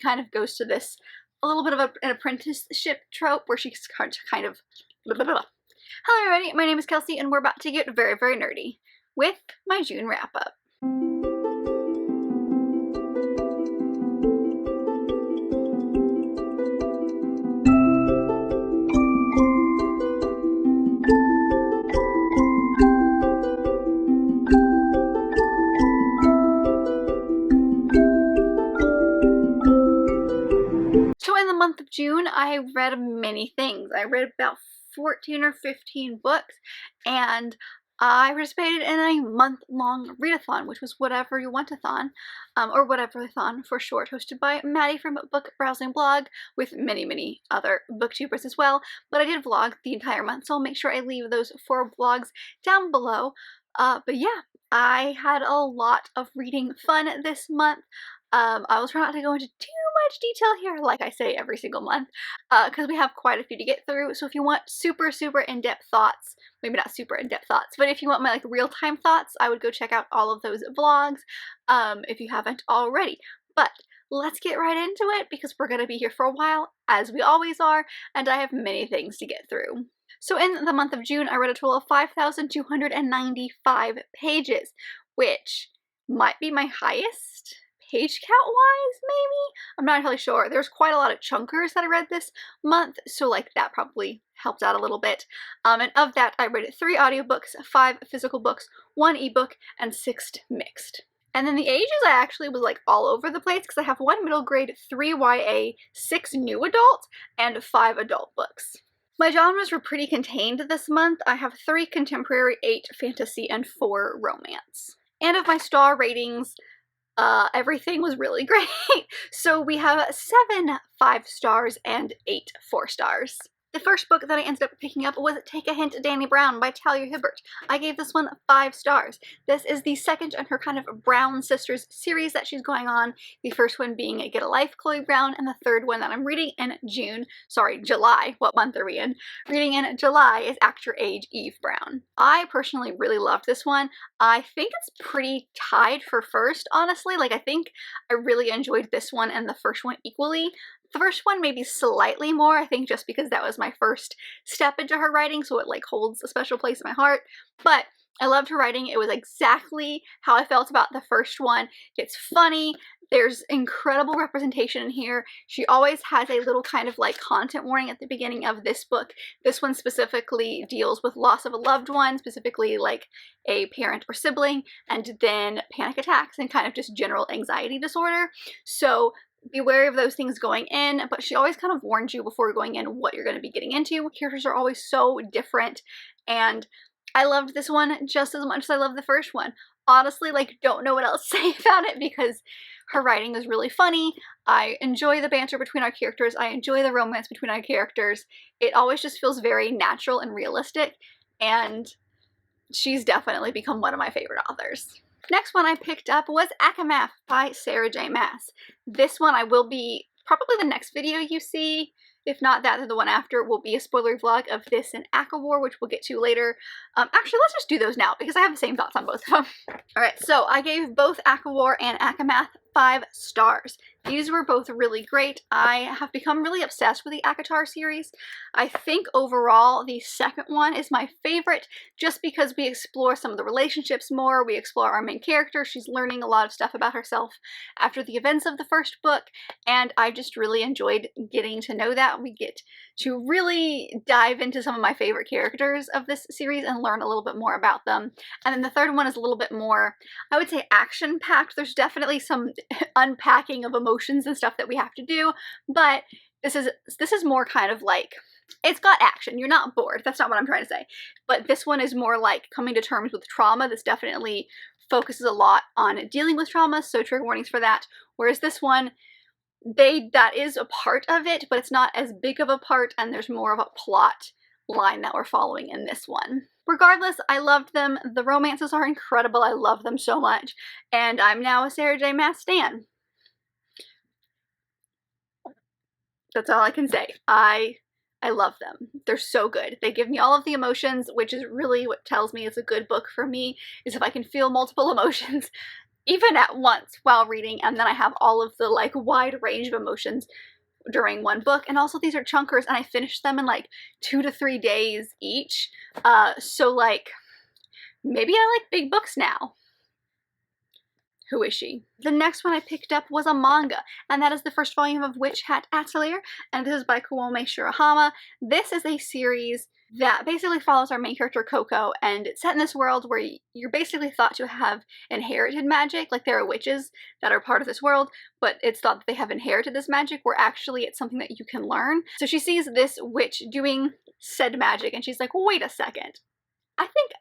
kind of goes to this, a little bit of an apprenticeship trope where she's kind of blah, blah, blah. Hello everybody, my name is Kelsey and we're about to get very, very nerdy with my June wrap-up. So in the month of June, I read many things. I read about 14 or 15 books, and I participated in a month-long readathon, which was Whatever You Want-a-thon, or Whatever-a-thon for short, hosted by Maddie from Book Browsing Blog, with many, many other booktubers as well. But I did vlog the entire month, so I'll make sure I leave those 4 vlogs down below. But yeah, I had a lot of reading fun this month. I will try not to go into too much detail here, like I say every single month, because we have quite a few to get through. So if you want super, super in-depth thoughts, maybe not super in-depth thoughts, but if you want my like real-time thoughts, I would go check out all of those vlogs, if you haven't already. But let's get right into it, because we're going to be here for a while, as we always are, and I have many things to get through. So in the month of June, I read a total of 5,295 pages, which might be my highest page count-wise, maybe? I'm not entirely sure. There's quite a lot of chunkers that I read this month, so like that probably helped out a little bit. And of that, I read 3 audiobooks, 5 physical books, 1 ebook, and 6 mixed. And then the ages, I actually was like all over the place, because I have 1 middle grade, 3 YA, 6 new adult, and 5 adult books. My genres were pretty contained this month. I have 3 contemporary, 8 fantasy, and 4 romance. And of my star ratings, everything was really great. So we have 7 5 stars and 8 4 stars. The first book that I ended up picking up was Take a Hint, Danny Brown by Talia Hibbert. I gave this one 5 stars. This is the second in her kind of Brown Sisters series that she's going on. The first one being Get a Life, Chloe Brown, and the third one that I'm reading in July. What month are we in? Reading in July is Act Your Age, Eve Brown. I personally really loved this one. I think it's pretty tied for first, honestly. Like, I think I really enjoyed this one and the first one equally. The first one maybe slightly more, I think just because that was my first step into her writing, so it like holds a special place in my heart. But I loved her writing. It was exactly how I felt about the first one. It's funny. There's incredible representation in here. She always has a little kind of like content warning at the beginning of this book. This one specifically deals with loss of a loved one, specifically like a parent or sibling, and then panic attacks and kind of just general anxiety disorder. So be wary of those things going in, but she always kind of warns you before going in what you're going to be getting into. Characters are always so different, and I loved this one just as much as I loved the first one. Honestly, like, don't know what else to say about it, because her writing is really funny. I enjoy the banter between our characters. I enjoy the romance between our characters. It always just feels very natural and realistic, and she's definitely become one of my favorite authors. Next one I picked up was Akamath by Sarah J. Maas. This one I will be, probably the next video you see, if not that, then the one after will be a spoiler vlog of this and ACOWAR, which we'll get to later. Actually, let's just do those now, because I have the same thoughts on both of them. Alright, so I gave both ACOWAR and Akamath 5 stars. These were both really great. I have become really obsessed with the ACOTAR series. I think overall the second one is my favorite, just because we explore some of the relationships more. We explore our main character. She's learning a lot of stuff about herself after the events of the first book, and I just really enjoyed getting to know that. We get to really dive into some of my favorite characters of this series and learn a little bit more about them. And then the third one is a little bit more, I would say, action-packed. There's definitely some unpacking of emotions and stuff that we have to do, but this is more kind of like, it's got action. You're not bored. That's not what I'm trying to say. But this one is more like coming to terms with trauma. This definitely focuses a lot on dealing with trauma, so trigger warnings for that. Whereas this one, that is a part of it, but it's not as big of a part, and there's more of a plot line that we're following in this one. Regardless, I loved them. The romances are incredible. I love them so much, and I'm now a Sarah J. Maas stan. That's all I can say. I love them. They're so good. They give me all of the emotions, which is really what tells me it's a good book for me, is if I can feel multiple emotions. even at once while reading, and then I have all of the like wide range of emotions during one book. And also these are chunkers, and I finished them in like 2 to 3 days each. So like maybe I like big books now. Who is she? The next one I picked up was a manga, and that is the first volume of Hat Atelier, and this is by Kuome Shirahama. This is a series that basically follows our main character Coco, and it's set in this world where you're basically thought to have inherited magic, like there are witches that are part of this world, but it's thought that they have inherited this magic, where actually it's something that you can learn. So she sees this witch doing said magic, and she's like, wait a second, I think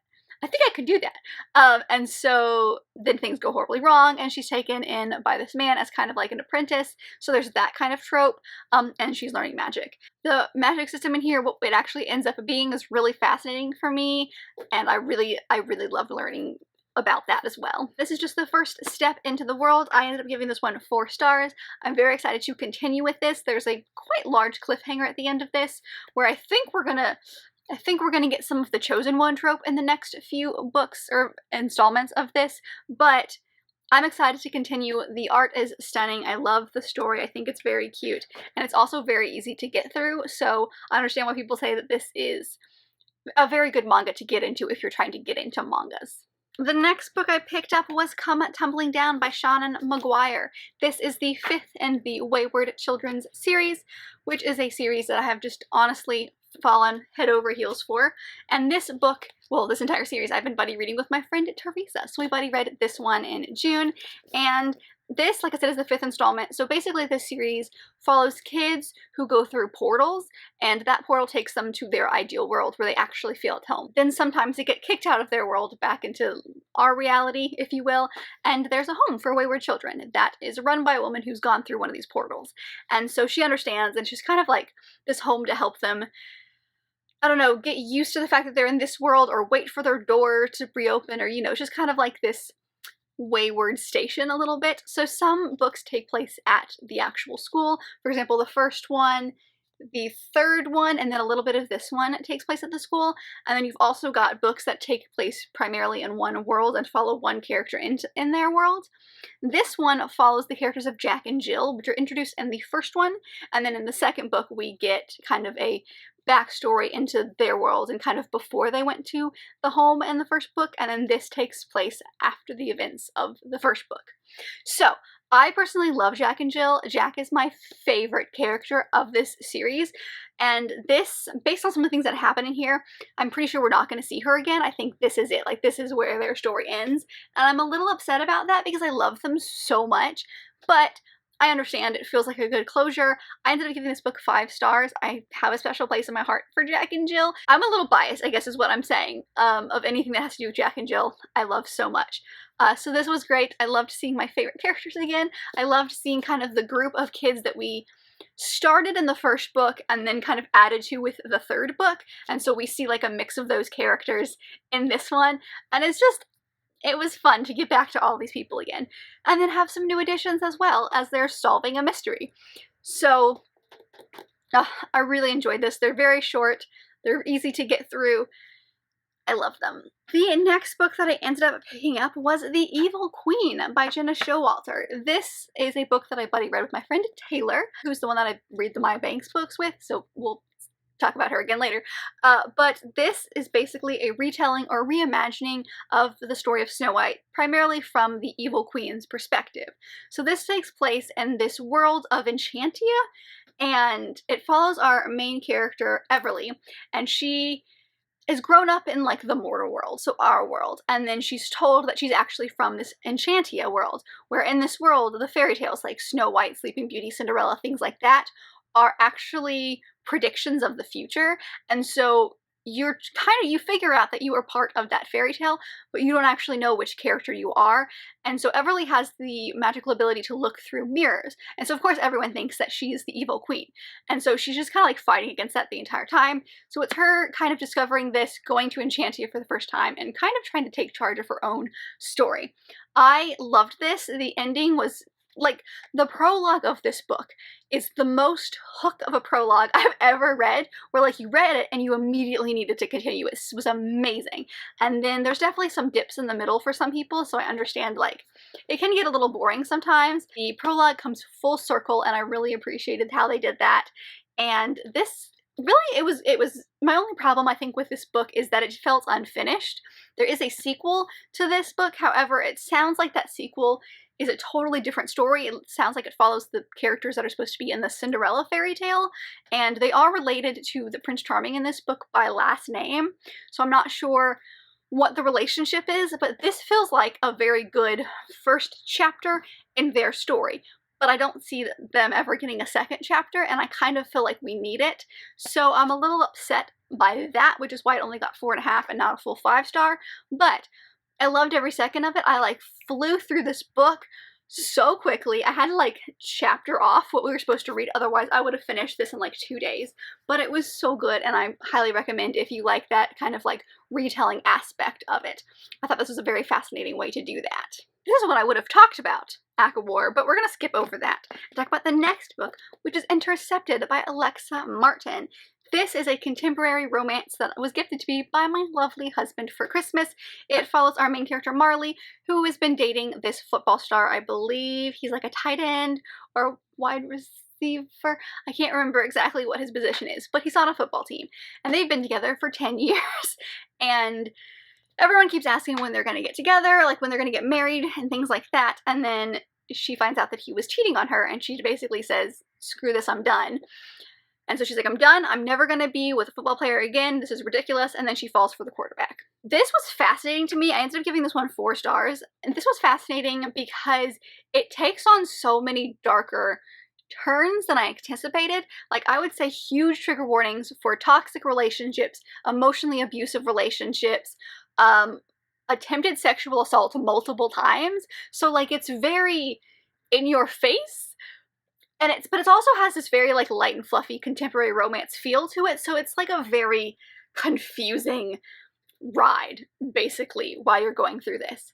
I could do that. And so then things go horribly wrong, and she's taken in by this man as kind of like an apprentice. So there's that kind of trope, and she's learning magic. The magic system in here, what it actually ends up being, is really fascinating for me, and I really love learning about that as well. This is just the first step into the world. I ended up giving this one 4 stars. I'm very excited to continue with this. There's a quite large cliffhanger at the end of this, where I think we're gonna get some of the chosen one trope in the next few books or installments of this, but I'm excited to continue. The art is stunning. I love the story. I think it's very cute, and it's also very easy to get through, so I understand why people say that this is a very good manga to get into if you're trying to get into mangas. The next book I picked up was Come Tumbling Down by Shannon Maguire. This is the 5th in the Wayward Children's series, which is a series that I have just honestly fallen head over heels for. And this book, well, this entire series, I've been buddy reading with my friend Teresa. So we buddy read this one in June, and this, like I said, is the 5th installment. So basically this series follows kids who go through portals, and that portal takes them to their ideal world where they actually feel at home. Then sometimes they get kicked out of their world back into our reality, if you will, and there's a home for wayward children that is run by a woman who's gone through one of these portals. And so she understands, and she's kind of like this home to help them, I don't know, get used to the fact that they're in this world, or wait for their door to reopen, or, you know, just kind of like this wayward station a little bit. So some books take place at the actual school. For example, the first one, the third one, and then a little bit of this one takes place at the school. And then you've also got books that take place primarily in one world and follow one character in their world. This one follows the characters of Jack and Jill, which are introduced in the first one, and then in the second book we get kind of a backstory into their world and kind of before they went to the home in the first book, and then this takes place after the events of the first book. So I personally love Jack and Jill. Jack is my favorite character of this series, and this, based on some of the things that happen in here, I'm pretty sure we're not going to see her again. I think this is it. Like, this is where their story ends, and I'm a little upset about that because I love them so much, but I understand. It feels like a good closure. I ended up giving this book 5 stars. I have a special place in my heart for Jack and Jill. I'm a little biased, I guess is what I'm saying, of anything that has to do with Jack and Jill. I love so much. So this was great. I loved seeing my favorite characters again. I loved seeing kind of the group of kids that we started in the first book and then kind of added to with the third book. And so we see like a mix of those characters in this one. And it's just, it was fun to get back to all these people again, and then have some new additions as well as they're solving a mystery. So I really enjoyed this. They're very short. They're easy to get through. I love them. The next book that I ended up picking up was The Evil Queen by Jenna Showalter. This is a book that I buddy read with my friend Taylor, who's the one that I read the Maya Banks books with, so we'll talk about her again later. But this is basically a retelling or reimagining of the story of Snow White, primarily from the Evil Queen's perspective. So this takes place in this world of Enchantia, and it follows our main character, Everly, and she is grown up in like the mortal world, so our world, and then she's told that she's actually from this Enchantia world, where in this world the fairy tales like Snow White, Sleeping Beauty, Cinderella, things like that are actually predictions of the future. And so you figure out that you are part of that fairy tale, but you don't actually know which character you are. And so Everly has the magical ability to look through mirrors. And so of course everyone thinks that she's the evil queen. And so she's just kind of like fighting against that the entire time. So it's her kind of discovering this, going to Enchantia for the first time, and kind of trying to take charge of her own story. I loved this. The ending was like, the prologue of this book is the most hook of a prologue I've ever read, where like you read it and you immediately needed to continue. It was amazing. And then there's definitely some dips in the middle for some people, so I understand like it can get a little boring sometimes. The prologue comes full circle and I really appreciated how they did that. And this really, it was my only problem I think with this book is that it felt unfinished. There is a sequel to this book, however, it sounds like that sequel is a totally different story. It sounds like it follows the characters that are supposed to be in the Cinderella fairy tale, and they are related to the Prince Charming in this book by last name, so I'm not sure what the relationship is, but this feels like a very good first chapter in their story. But I don't see them ever getting a second chapter, and I kind of feel like we need it. So I'm a little upset by that, which is why it only got 4.5 and not a full 5-star. But I loved every second of it. I like flew through this book so quickly. I had to like chapter off what we were supposed to read, otherwise I would have finished this in like 2 days. But it was so good, and I highly recommend if you like that kind of like retelling aspect of it. I thought this was a very fascinating way to do that. This is what I would have talked about, Act of War, but we're going to skip over that and talk about the next book, which is Intercepted by Alexa Martin. This is a contemporary romance that was gifted to me by my lovely husband for Christmas. It follows our main character, Marley, who has been dating this football star. I believe he's like a tight end or wide receiver. I can't remember exactly what his position is, but he's on a football team. And they've been together for 10 years. And everyone keeps asking when they're going to get together, like when they're going to get married and things like that. And then she finds out that he was cheating on her, and she basically says, screw this, I'm done. And so she's like, I'm done. I'm never going to be with a football player again. This is ridiculous. And then she falls for the quarterback. This was fascinating to me. I ended up giving this one 4 stars. And this was fascinating because it takes on so many darker turns than I anticipated. Like, I would say huge trigger warnings for toxic relationships, emotionally abusive relationships, attempted sexual assault multiple times. So like, it's very in your face. But it also has this very like light and fluffy contemporary romance feel to it, so it's like a very confusing ride, basically, while you're going through this.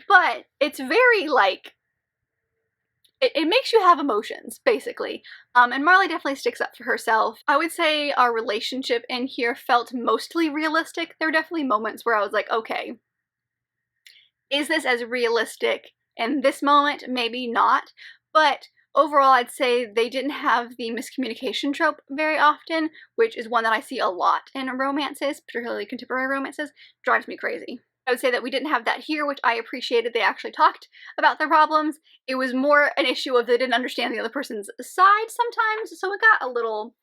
But it's very like, it makes you have emotions, basically. And Marley definitely sticks up for herself. I would say our relationship in here felt mostly realistic. There were definitely moments where I was like, okay, is this as realistic in this moment? Maybe not. But overall, I'd say they didn't have the miscommunication trope very often, which is one that I see a lot in romances, particularly contemporary romances. Drives me crazy. I would say that we didn't have that here, which I appreciated. They actually talked about their problems. It was more an issue of they didn't understand the other person's side sometimes, so it got a little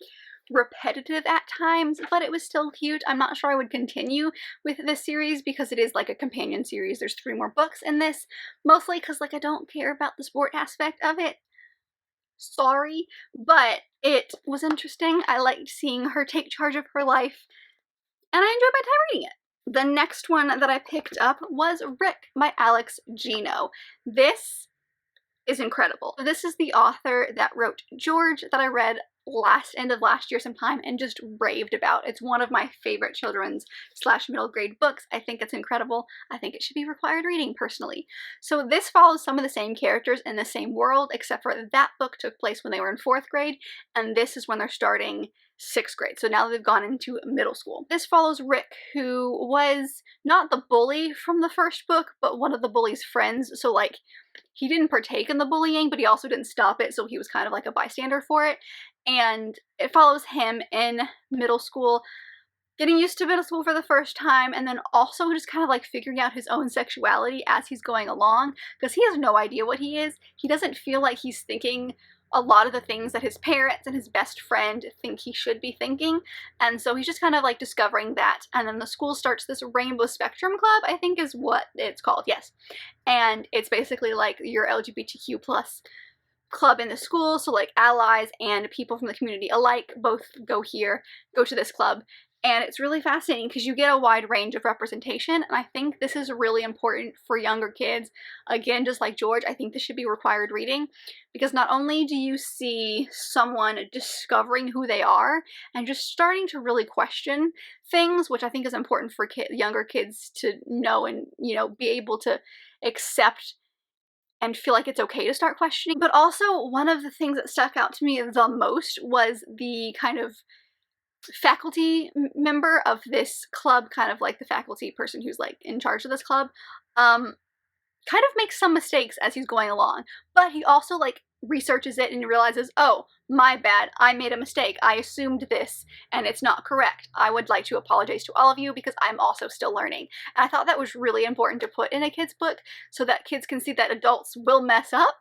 repetitive at times, but it was still cute. I'm not sure I would continue with this series because it is like a companion series. There's 3 more books in this, mostly because like I don't care about the sport aspect of it. Sorry, but it was interesting. I liked seeing her take charge of her life, and I enjoyed my time reading it. The next one that I picked up was Rick by Alex Gino. This is incredible. This is the author that wrote George that I read end of last year sometime and just raved about. It's one of my favorite children's / middle grade books. I think it's incredible. I think it should be required reading personally. So this follows some of the same characters in the same world, except for that book took place when they were in 4th grade, and this is when they're starting 6th grade. So now they've gone into middle school. This follows Rick, who was not the bully from the first book, but one of the bully's friends. So like, he didn't partake in the bullying, but he also didn't stop it, so he was kind of like a bystander for it. And it follows him in middle school, getting used to middle school for the first time, and then also just kind of like figuring out his own sexuality as he's going along, because he has no idea what he is. He doesn't feel like he's thinking a lot of the things that his parents and his best friend think he should be thinking, and so he's just kind of like discovering that. And then the school starts this Rainbow Spectrum Club, I think is what it's called, yes. And it's basically like your LGBTQ plus club in the school, so like allies and people from the community alike both go to this club. And it's really fascinating because you get a wide range of representation, and I think this is really important for younger kids. Again, just like George, I think this should be required reading, because not only do you see someone discovering who they are and just starting to really question things, which I think is important for younger kids to know and, you know, be able to accept and feel like it's okay to start questioning. But also, one of the things that stuck out to me the most was the kind of faculty member of this club, kind of like the faculty person who's like in charge of this club, kind of makes some mistakes as he's going along, but he also like researches it and realizes, oh, my bad, I made a mistake, I assumed this and it's not correct. I would like to apologize to all of you because I'm also still learning. And I thought that was really important to put in a kid's book so that kids can see that adults will mess up,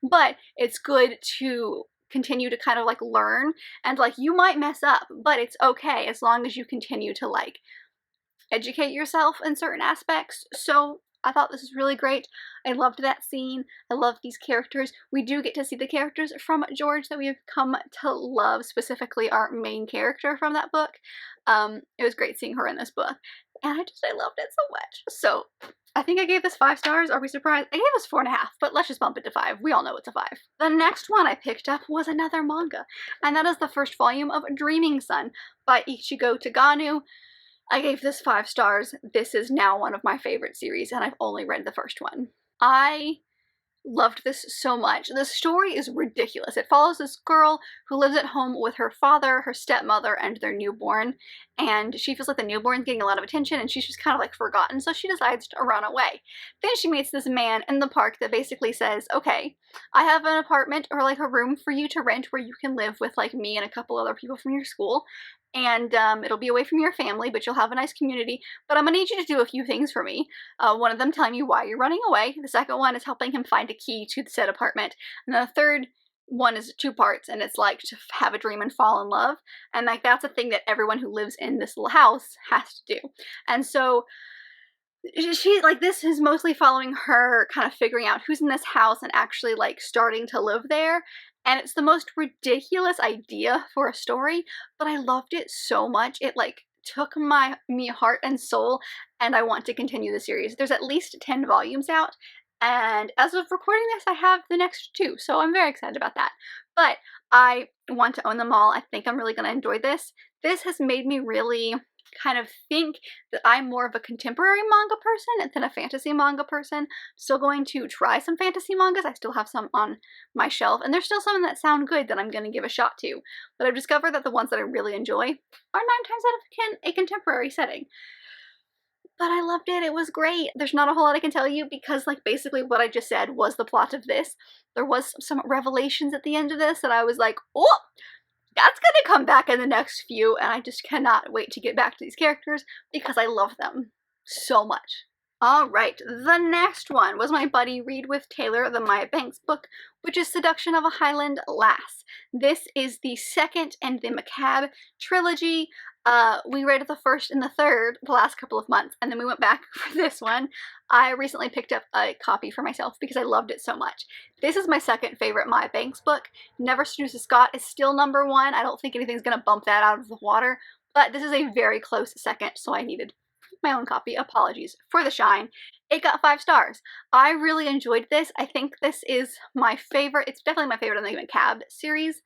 but it's good to continue to kind of like learn, and like you might mess up, but it's okay as long as you continue to like educate yourself in certain aspects. So I thought this was really great. I loved that scene. I love these characters. We do get to see the characters from George that we have come to love, specifically our main character from that book. It was great seeing her in this book, and I loved it so much. So I think I gave this 5 stars. Are we surprised? I gave this 4.5, but let's just bump it to 5. We all know it's a 5. The next one I picked up was another manga, and that is the first volume of Dreaming Sun by Ichigo Taganu. I gave this 5 stars. This is now one of my favorite series, and I've only read the first one. I loved this so much. The story is ridiculous. It follows this girl who lives at home with her father, her stepmother, and their newborn, and she feels like the newborn's getting a lot of attention and she's just kind of like forgotten, so she decides to run away. Then she meets this man in the park that basically says, okay, I have an apartment or like a room for you to rent where you can live with like me and a couple other people from your school, and it'll be away from your family, but you'll have a nice community, but I'm gonna need you to do a few things for me. One of them telling you why you're running away, the second one is helping him find a key to the said apartment, and the third one is 2 parts, and it's like to have a dream and fall in love, and like that's a thing that everyone who lives in this little house has to do. And so she, like, this is mostly following her kind of figuring out who's in this house and actually like starting to live there. And it's the most ridiculous idea for a story, but I loved it so much. It like took me heart and soul, and I want to continue the series. There's at least 10 volumes out, and as of recording this, I have the next 2, so I'm very excited about that. But I want to own them all. I think I'm really going to enjoy this. This has made me really kind of think that I'm more of a contemporary manga person than a fantasy manga person. Still going to try some fantasy mangas. I still have some on my shelf, and there's still some that sound good that I'm going to give a shot to. But I've discovered that the ones that I really enjoy are 9 times out of a contemporary setting. But I loved it. It was great. There's not a whole lot I can tell you because like basically what I just said was the plot of this. There was some revelations at the end of this that I was like, oh, that's gonna come back in the next few, and I just cannot wait to get back to these characters because I love them so much. Alright, the next one was my buddy Read with Taylor, the Maya Banks book, which is Seduction of a Highland Lass. This is the second in the Macabre trilogy. We read the first and the third the last couple of months, and then we went back for this one. I recently picked up a copy for myself because I loved it so much. This is my second favorite Maya Banks book. Never Seduces Scott is still number 1. I don't think anything's going to bump that out of the water, but this is a very close second, so I needed my own copy. Apologies for the shine. It got 5 stars. I really enjoyed this. I think this is my favorite. It's definitely my favorite in the Macabre series.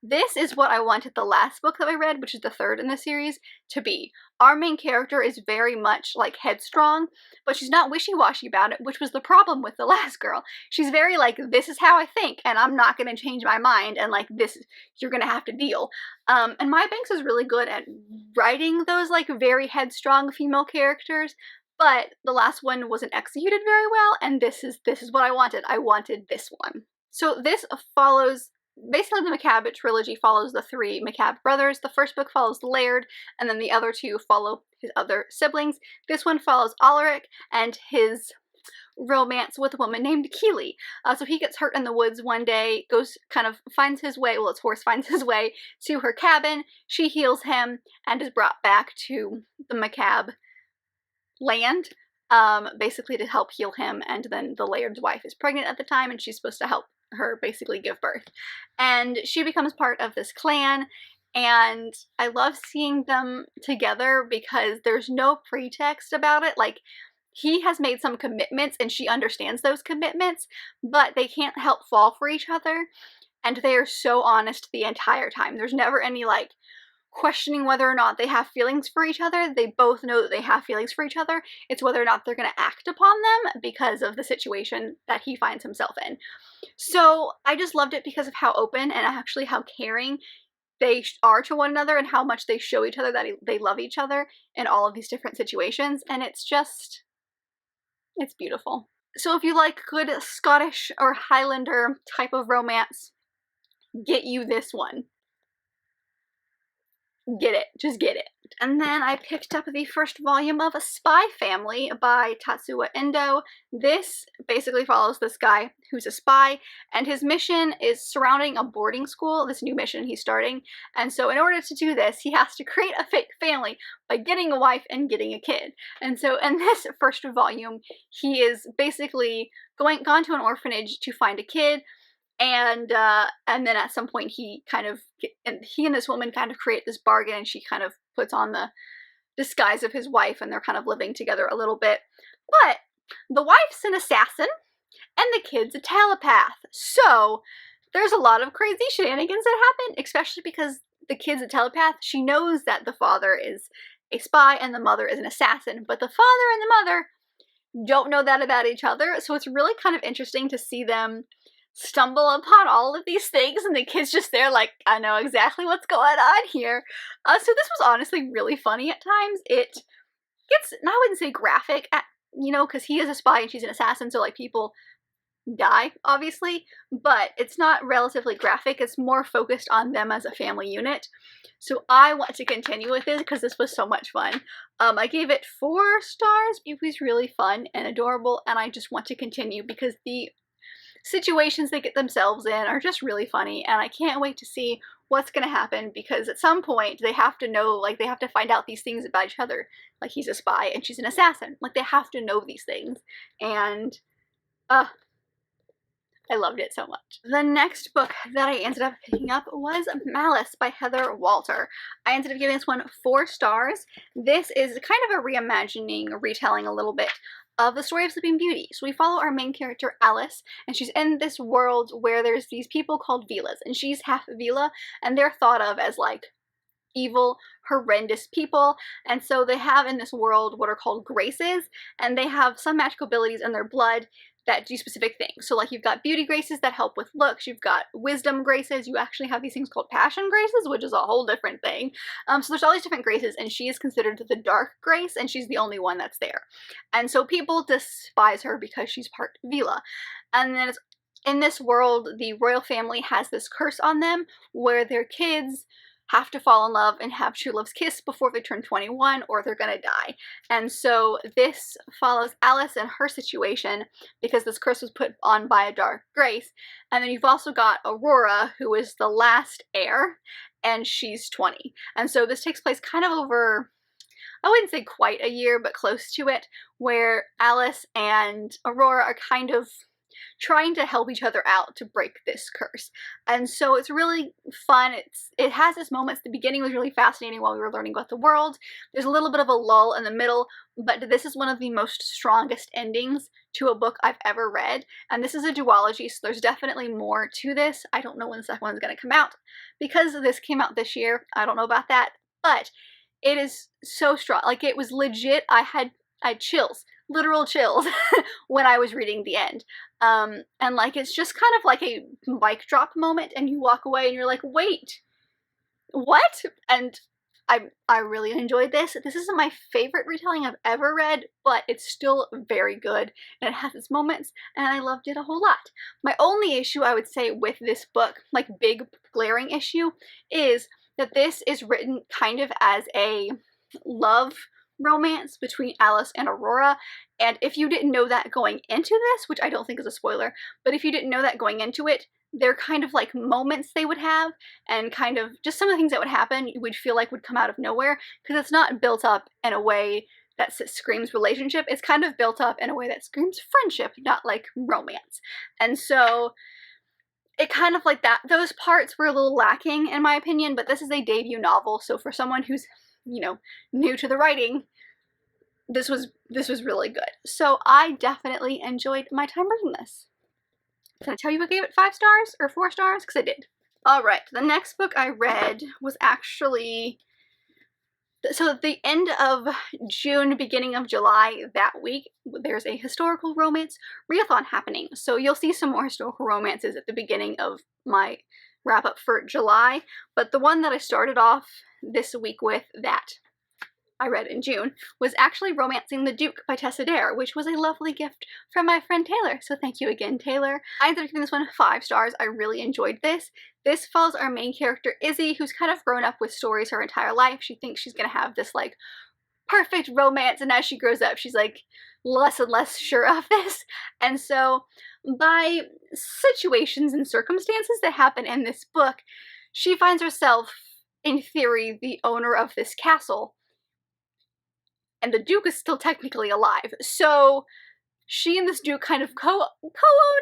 This is what I wanted the last book that I read, which is the third in the series, to be. Our main character is very much like headstrong, but she's not wishy-washy about it, which was the problem with the last girl. She's very like, this is how I think, and I'm not going to change my mind, and like this, you're going to have to deal. And Maya Banks is really good at writing those like very headstrong female characters, but the last one wasn't executed very well, and this is what I wanted. I wanted this one. So this follows, basically the Macabre trilogy follows the 3 Macabre brothers. The first book follows Laird, and then the other 2 follow his other siblings. This one follows Alaric and his romance with a woman named Keely. So he gets hurt in the woods one day, finds his way, well, his horse finds his way to her cabin. She heals him and is brought back to the Macabre land, basically to help heal him, and then the Laird's wife is pregnant at the time, and she's supposed to help her basically give birth. And she becomes part of this clan, and I love seeing them together because there's no pretext about it. Like, he has made some commitments and she understands those commitments, but they can't help fall for each other, and they are so honest the entire time. There's never any like questioning whether or not they have feelings for each other. They both know that they have feelings for each other. It's whether or not they're going to act upon them because of the situation that he finds himself in. So I just loved it because of how open and actually how caring they are to one another and how much they show each other that they love each other in all of these different situations. And it's beautiful. So if you like good Scottish or Highlander type of romance, get you this one. Get it. Just get it. And then I picked up the first volume of A Spy Family by Tatsuya Endo. This basically follows this guy who's a spy, and his mission is surrounding a boarding school, this new mission he's starting. And so in order to do this, he has to create a fake family by getting a wife and getting a kid. And so in this first volume, he is basically gone to an orphanage to find a kid. And then at some point he and this woman kind of create this bargain, and she kind of puts on the disguise of his wife, and they're kind of living together a little bit. But the wife's an assassin and the kid's a telepath. So there's a lot of crazy shenanigans that happen, especially because the kid's a telepath. She knows that the father is a spy and the mother is an assassin, but the father and the mother don't know that about each other. So it's really kind of interesting to see them stumble upon all of these things, and the kid's just there like, I know exactly what's going on here. So this was honestly really funny at times. It gets, I wouldn't say graphic, because he is a spy and she's an assassin, so like people die, obviously, but it's not relatively graphic. It's more focused on them as a family unit. So I want to continue with this because this was so much fun. I gave it 4 stars. It was really fun and adorable, and I just want to continue because the situations they get themselves in are just really funny, and I can't wait to see what's gonna happen, because at some point they have to know, like, they have to find out these things about each other. Like, he's a spy and she's an assassin. Like, they have to know these things, and I loved it so much. The next book that I ended up picking up was Malice by Heather Walter. I ended up giving this one 4 stars. This is kind of a reimagining, retelling a little bit of the story of Sleeping Beauty. So we follow our main character, Alice, and she's in this world where there's these people called Velas, and she's half Vela, and they're thought of as like evil, horrendous people. And so they have in this world what are called graces, and they have some magical abilities in their blood that do specific things. So like you've got beauty graces that help with looks, you've got wisdom graces, you actually have these things called passion graces, which is a whole different thing. So there's all these different graces, and she is considered the dark grace, and she's the only one that's there. And so people despise her because she's part Vela. And then in this world, the royal family has this curse on them where their kids have to fall in love and have true love's kiss before they turn 21, or they're gonna die. And so this follows Alice and her situation because this curse was put on by a dark grace. And then you've also got Aurora, who is the last heir, and she's 20. And so this takes place kind of over, I wouldn't say quite a year, but close to it, where Alice and Aurora are kind of trying to help each other out to break this curse. And so it's really fun. It has its moments. The beginning was really fascinating while we were learning about the world. There's a little bit of a lull in the middle, but this is one of the most strongest endings to a book I've ever read. And this is a duology, so there's definitely more to this. I don't know when the second one's going to come out. Because this came out this year, I don't know about that, but it is so strong. Like, it was legit. I had chills, literal chills, when I was reading the end. And like, it's just kind of like a mic drop moment, and you walk away and you're like, wait, what? And I really enjoyed this. This isn't my favorite retelling I've ever read, but it's still very good, and it has its moments, and I loved it a whole lot. My only issue, I would say, with this book, like big glaring issue, is that this is written kind of as a love romance between Alice and Aurora. And if you didn't know that going into this, which I don't think is a spoiler, but if you didn't know that going into it, they're kind of like moments they would have, and kind of just some of the things that would happen you would feel like would come out of nowhere, because it's not built up in a way that screams relationship. It's kind of built up in a way that screams friendship, not like romance. And so it kind of like that, those parts were a little lacking in my opinion, but this is a debut novel, so for someone who's, you know, new to the writing, this was really good. So I definitely enjoyed my time reading this. Did I tell you I gave it 5 stars or 4 stars? Because I did. Alright, the next book I read was actually, so at the end of June, beginning of July that week, there's a historical romance readathon happening. So you'll see some more historical romances at the beginning of my wrap up for July. But the one that I started off this week with that I read in June was actually Romancing the Duke by Tessa Dare, which was a lovely gift from my friend Taylor. So thank you again, Taylor. I ended up giving this one 5 stars. I really enjoyed this. This follows our main character, Izzy, who's kind of grown up with stories her entire life. She thinks she's gonna have this like perfect romance, and as she grows up, she's like less and less sure of this. And so by situations and circumstances that happen in this book, she finds herself, in theory, the owner of this castle. And the Duke is still technically alive. So she and this Duke kind of co-own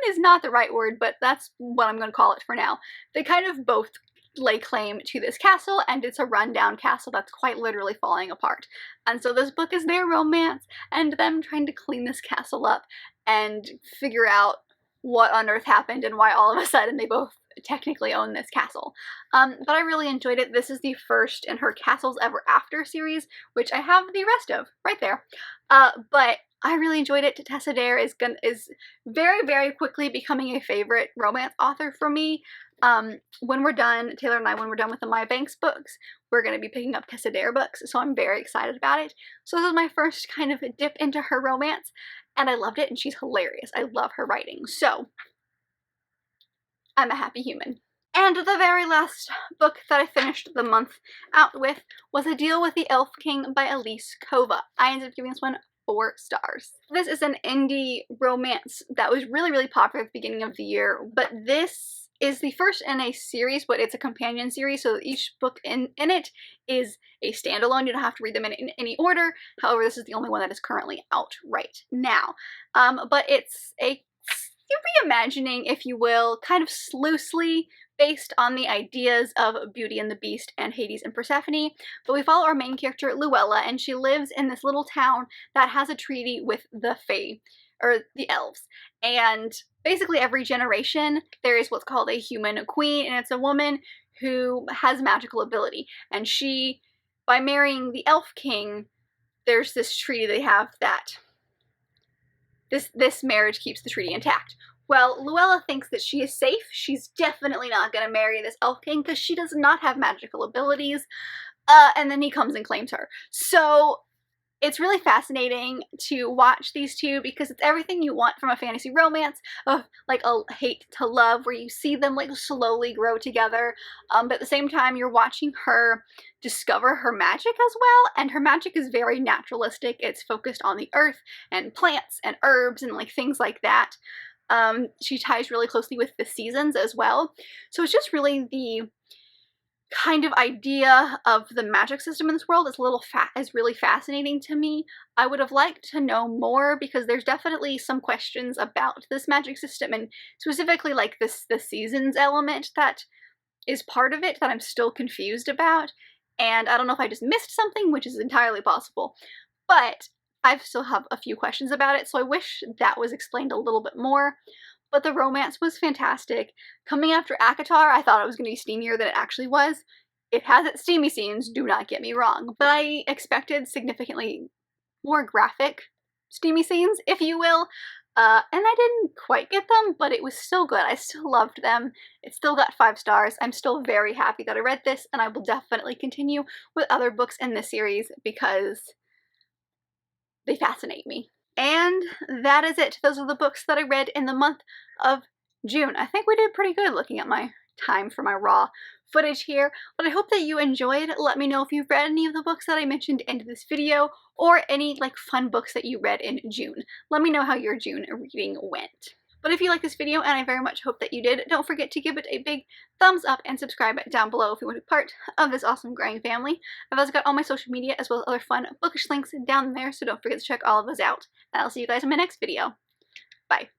is not the right word, but that's what I'm going to call it for now. They kind of both lay claim to this castle, and it's a rundown castle that's quite literally falling apart. And so this book is their romance and them trying to clean this castle up and figure out what on earth happened and why all of a sudden they both technically own this castle. But I really enjoyed it. This is the first in her Castles Ever After series, which I have the rest of right there. But I really enjoyed it. Tessa Dare is very, very quickly becoming a favorite romance author for me. When we're done, Taylor and I, when we're done with the Maya Banks books, we're going to be picking up Tessa Dare books, so I'm very excited about it. So this is my first kind of dip into her romance, and I loved it, and she's hilarious. I love her writing, so I'm a happy human. And the very last book that I finished the month out with was A Deal with the Elf King by Elise Kova. I ended up giving this one 4 stars. This is an indie romance that was really, really popular at the beginning of the year, but this is the first in a series, but it's a companion series, so each book in it is a standalone. You don't have to read them in any order. However, this is the only one that is currently out right now. But it's a reimagining, if you will, kind of loosely based on the ideas of Beauty and the Beast and Hades and Persephone. But we follow our main character, Luella, and she lives in this little town that has a treaty with the Fae, or the elves. And basically every generation there is what's called a human queen, and it's a woman who has magical ability. And she, by marrying the elf king, there's this treaty they have that this marriage keeps the treaty intact. Well, Luella thinks that she is safe. She's definitely not going to marry this elf king because she does not have magical abilities. And then he comes and claims her. So it's really fascinating to watch these two because it's everything you want from a fantasy romance of like a hate to love, where you see them like slowly grow together. But at the same time, you're watching her discover her magic as well, and her magic is very naturalistic. It's focused on the earth and plants and herbs and like things like that. She ties really closely with the seasons as well. So it's just really the kind of idea of the magic system in this world is really fascinating to me. I would have liked to know more because there's definitely some questions about this magic system, and specifically like the seasons element that is part of it that I'm still confused about. And I don't know if I just missed something, which is entirely possible, but I still have a few questions about it, so I wish that was explained a little bit more. But the romance was fantastic. Coming after ACOTAR, I thought it was going to be steamier than it actually was. It has its steamy scenes, do not get me wrong, but I expected significantly more graphic steamy scenes, if you will, and I didn't quite get them, but it was still good. I still loved them. It still got 5 stars. I'm still very happy that I read this, and I will definitely continue with other books in this series because they fascinate me. And that is it. Those are the books that I read in the month of June. I think we did pretty good looking at my time for my raw footage here, but I hope that you enjoyed. Let me know if you've read any of the books that I mentioned in this video, or any like fun books that you read in June. Let me know how your June reading went. But if you like this video, and I very much hope that you did, don't forget to give it a big thumbs up and subscribe down below if you want to be part of this awesome growing family. I've also got all my social media as well as other fun bookish links down there, so don't forget to check all of those out. And I'll see you guys in my next video. Bye.